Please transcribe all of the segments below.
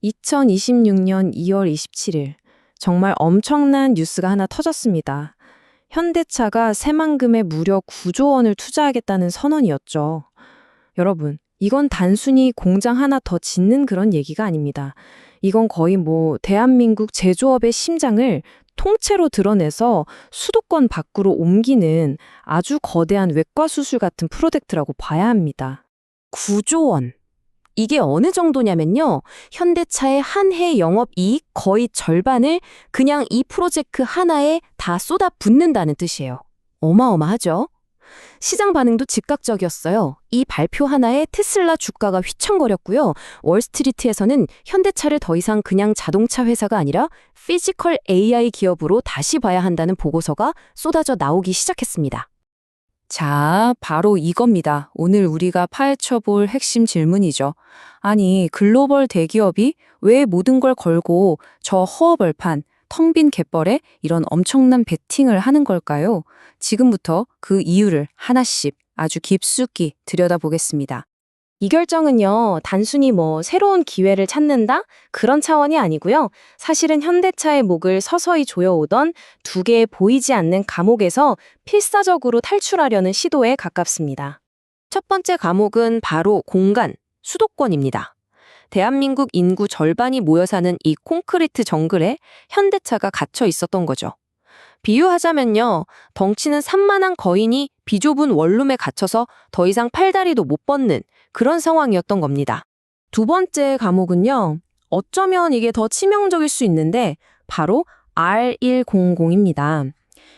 2026년 2월 27일, 정말 엄청난 뉴스가 하나 터졌습니다. 현대차가 새만금에 무려 9조 원을 투자하겠다는 선언이었죠. 여러분, 이건 단순히 공장 하나 더 짓는 그런 얘기가 아닙니다. 이건 거의 대한민국 제조업의 심장을 통째로 드러내서 수도권 밖으로 옮기는 아주 거대한 외과 수술 같은 프로젝트라고 봐야 합니다. 9조 원. 이게 어느 정도냐면요. 현대차의 한 해 영업이익 거의 절반을 그냥 이 프로젝트 하나에 다 쏟아붓는다는 뜻이에요. 어마어마하죠? 시장 반응도 즉각적이었어요. 이 발표 하나에 테슬라 주가가 휘청거렸고요. 월스트리트에서는 현대차를 더 이상 그냥 자동차 회사가 아니라 피지컬 AI 기업으로 다시 봐야 한다는 보고서가 쏟아져 나오기 시작했습니다. 자, 바로 이겁니다. 오늘 우리가 파헤쳐볼 핵심 질문이죠. 아니, 글로벌 대기업이 왜 모든 걸 걸고 저 허허벌판, 텅 빈 갯벌에 이런 엄청난 베팅을 하는 걸까요? 지금부터 그 이유를 하나씩 아주 깊숙이 들여다보겠습니다. 이 결정은요, 단순히 새로운 기회를 찾는다? 그런 차원이 아니고요. 사실은 현대차의 목을 서서히 조여오던 두 개의 보이지 않는 감옥에서 필사적으로 탈출하려는 시도에 가깝습니다. 첫 번째 감옥은 바로 공간, 수도권입니다. 대한민국 인구 절반이 모여 사는 이 콘크리트 정글에 현대차가 갇혀 있었던 거죠. 비유하자면요, 덩치는 산만한 거인이 비좁은 원룸에 갇혀서 더 이상 팔다리도 못 뻗는 그런 상황이었던 겁니다. 두 번째 감옥은요, 어쩌면 이게 더 치명적일 수 있는데 바로 R100입니다.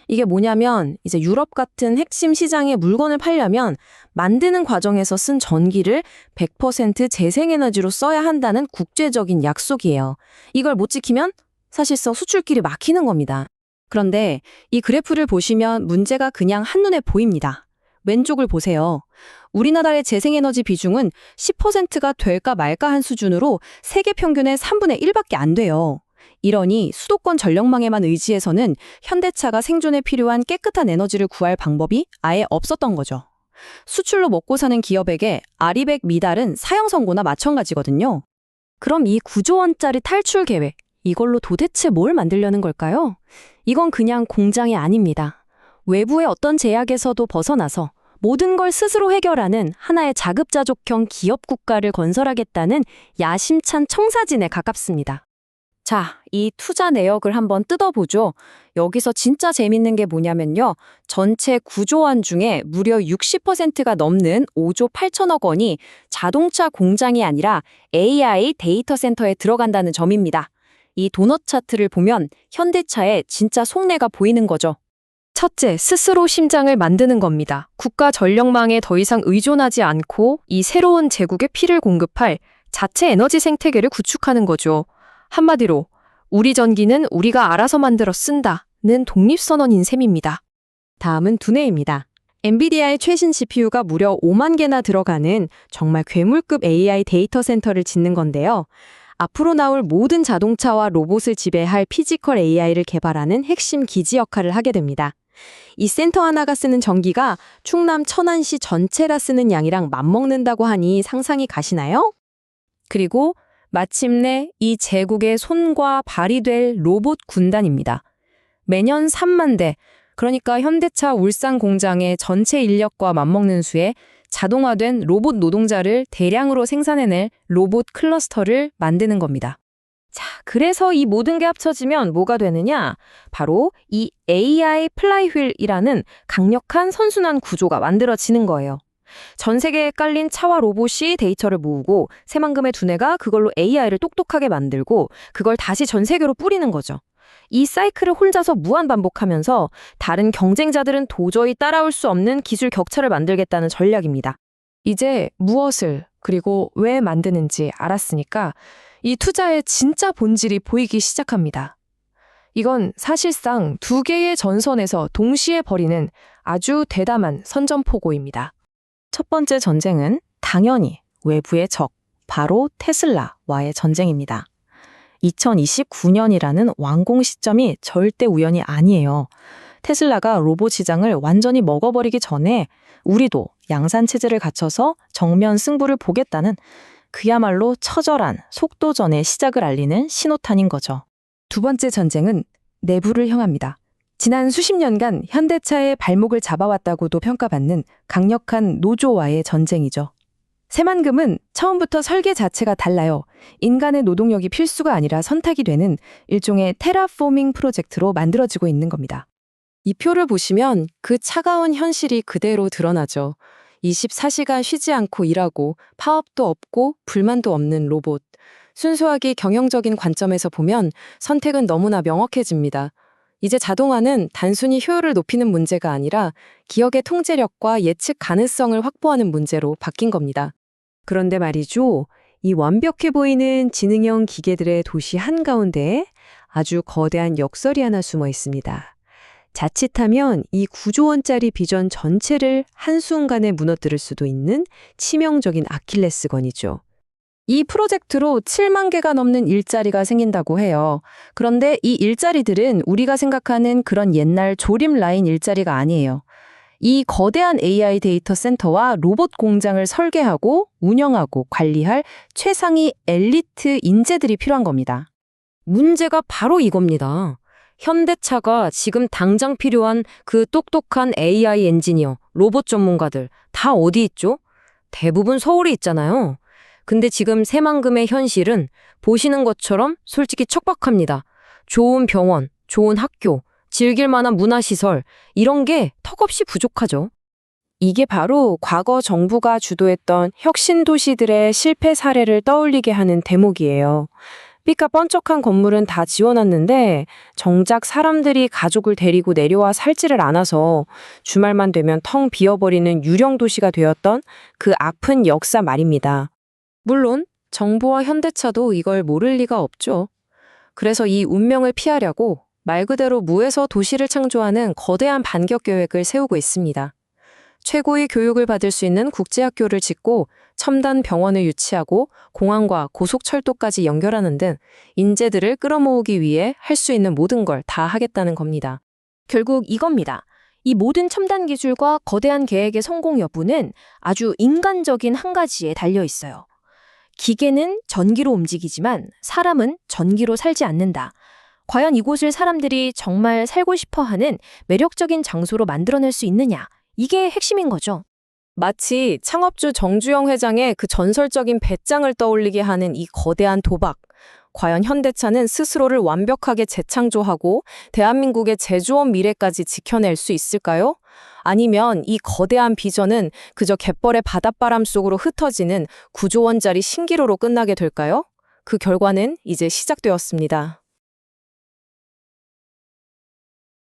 이게 뭐냐면 이제 유럽 같은 핵심 시장에 물건을 팔려면 만드는 과정에서 쓴 전기를 100% 재생에너지로 써야 한다는 국제적인 약속이에요. 이걸 못 지키면 사실상 수출길이 막히는 겁니다. 그런데 이 그래프를 보시면 문제가 그냥 한눈에 보입니다. 왼쪽을 보세요. 우리나라의 재생에너지 비중은 10%가 될까 말까 한 수준으로 세계 평균의 3분의 1밖에 안 돼요. 이러니 수도권 전력망에만 의지해서는 현대차가 생존에 필요한 깨끗한 에너지를 구할 방법이 아예 없었던 거죠. 수출로 먹고 사는 기업에게 아리백 미달은 사형 선고나 마찬가지거든요. 그럼 이 9조 원짜리 탈출 계획, 이걸로 도대체 뭘 만들려는 걸까요? 이건 그냥 공장이 아닙니다. 외부의 어떤 제약에서도 벗어나서 모든 걸 스스로 해결하는 하나의 자급자족형 기업 국가를 건설하겠다는 야심찬 청사진에 가깝습니다. 자, 이 투자 내역을 한번 뜯어보죠. 여기서 진짜 재밌는 게 뭐냐면요. 전체 9조 원 중에 무려 60%가 넘는 5조 8천억 원이 자동차 공장이 아니라 AI 데이터 센터에 들어간다는 점입니다. 이 도넛 차트를 보면 현대차의 진짜 속내가 보이는 거죠. 첫째, 스스로 심장을 만드는 겁니다. 국가 전력망에 더 이상 의존하지 않고 이 새로운 제국에 피를 공급할 자체 에너지 생태계를 구축하는 거죠. 한마디로 우리 전기는 우리가 알아서 만들어 쓴다는 독립선언인 셈입니다. 다음은 두뇌입니다. 엔비디아의 최신 GPU가 무려 5만 개나 들어가는 정말 괴물급 AI 데이터 센터를 짓는 건데요. 앞으로 나올 모든 자동차와 로봇을 지배할 피지컬 AI를 개발하는 핵심 기지 역할을 하게 됩니다. 이 센터 하나가 쓰는 전기가 충남 천안시 전체라 쓰는 양이랑 맞먹는다고 하니 상상이 가시나요? 그리고 마침내 이 제국의 손과 발이 될 로봇 군단입니다. 매년 3만 대, 그러니까 현대차 울산 공장의 전체 인력과 맞먹는 수에 자동화된 로봇 노동자를 대량으로 생산해낼 로봇 클러스터를 만드는 겁니다. 자, 그래서 이 모든 게 합쳐지면 뭐가 되느냐? 바로 이 AI 플라이휠이라는 강력한 선순환 구조가 만들어지는 거예요. 전 세계에 깔린 차와 로봇이 데이터를 모으고 새만금의 두뇌가 그걸로 AI를 똑똑하게 만들고 그걸 다시 전 세계로 뿌리는 거죠. 이 사이클을 혼자서 무한 반복하면서 다른 경쟁자들은 도저히 따라올 수 없는 기술 격차를 만들겠다는 전략입니다. 이제 무엇을 그리고 왜 만드는지 알았으니까 이 투자의 진짜 본질이 보이기 시작합니다. 이건 사실상 두 개의 전선에서 동시에 벌이는 아주 대담한 선전포고입니다. 첫 번째 전쟁은 당연히 외부의 적, 바로 테슬라와의 전쟁입니다. 2029년이라는 완공 시점이 절대 우연이 아니에요. 테슬라가 로봇 시장을 완전히 먹어버리기 전에 우리도 양산 체제를 갖춰서 정면 승부를 보겠다는 그야말로 처절한 속도전의 시작을 알리는 신호탄인 거죠. 두 번째 전쟁은 내부를 향합니다. 지난 수십 년간 현대차의 발목을 잡아왔다고도 평가받는 강력한 노조와의 전쟁이죠. 새만금은 처음부터 설계 자체가 달라요. 인간의 노동력이 필수가 아니라 선택이 되는 일종의 테라포밍 프로젝트로 만들어지고 있는 겁니다. 이 표를 보시면 그 차가운 현실이 그대로 드러나죠. 24시간 쉬지 않고 일하고 파업도 없고 불만도 없는 로봇. 순수하게 경영적인 관점에서 보면 선택은 너무나 명확해집니다. 이제 자동화는 단순히 효율을 높이는 문제가 아니라 기업의 통제력과 예측 가능성을 확보하는 문제로 바뀐 겁니다. 그런데 말이죠. 이 완벽해 보이는 지능형 기계들의 도시 한가운데에 아주 거대한 역설이 하나 숨어 있습니다. 자칫하면 이 9조 원짜리 비전 전체를 한순간에 무너뜨릴 수도 있는 치명적인 아킬레스건이죠. 이 프로젝트로 7만 개가 넘는 일자리가 생긴다고 해요. 그런데 이 일자리들은 우리가 생각하는 그런 옛날 조립 라인 일자리가 아니에요. 이 거대한 AI 데이터 센터와 로봇 공장을 설계하고 운영하고 관리할 최상위 엘리트 인재들이 필요한 겁니다. 문제가 바로 이겁니다. 현대차가 지금 당장 필요한 그 똑똑한 AI 엔지니어, 로봇 전문가들 다 어디 있죠? 대부분 서울에 있잖아요. 근데 지금 새만금의 현실은 보시는 것처럼 솔직히 척박합니다. 좋은 병원, 좋은 학교, 즐길 만한 문화시설, 이런 게 턱없이 부족하죠. 이게 바로 과거 정부가 주도했던 혁신 도시들의 실패 사례를 떠올리게 하는 대목이에요. 삐까뻔쩍한 건물은 다 지어놨는데 정작 사람들이 가족을 데리고 내려와 살지를 않아서 주말만 되면 텅 비어버리는 유령 도시가 되었던 그 아픈 역사 말입니다. 물론 정부와 현대차도 이걸 모를 리가 없죠. 그래서 이 운명을 피하려고 말 그대로 무에서 도시를 창조하는 거대한 반격 계획을 세우고 있습니다. 최고의 교육을 받을 수 있는 국제학교를 짓고 첨단 병원을 유치하고 공항과 고속철도까지 연결하는 등 인재들을 끌어모으기 위해 할 수 있는 모든 걸 다 하겠다는 겁니다. 결국 이겁니다. 이 모든 첨단 기술과 거대한 계획의 성공 여부는 아주 인간적인 한 가지에 달려 있어요. 기계는 전기로 움직이지만 사람은 전기로 살지 않는다. 과연 이곳을 사람들이 정말 살고 싶어 하는 매력적인 장소로 만들어낼 수 있느냐? 이게 핵심인 거죠. 마치 창업주 정주영 회장의 그 전설적인 배짱을 떠올리게 하는 이 거대한 도박. 과연 현대차는 스스로를 완벽하게 재창조하고 대한민국의 제조업 미래까지 지켜낼 수 있을까요? 아니면 이 거대한 비전은 그저 갯벌의 바닷바람 속으로 흩어지는 9조 원짜리 신기루로 끝나게 될까요? 그 결과는 이제 시작되었습니다.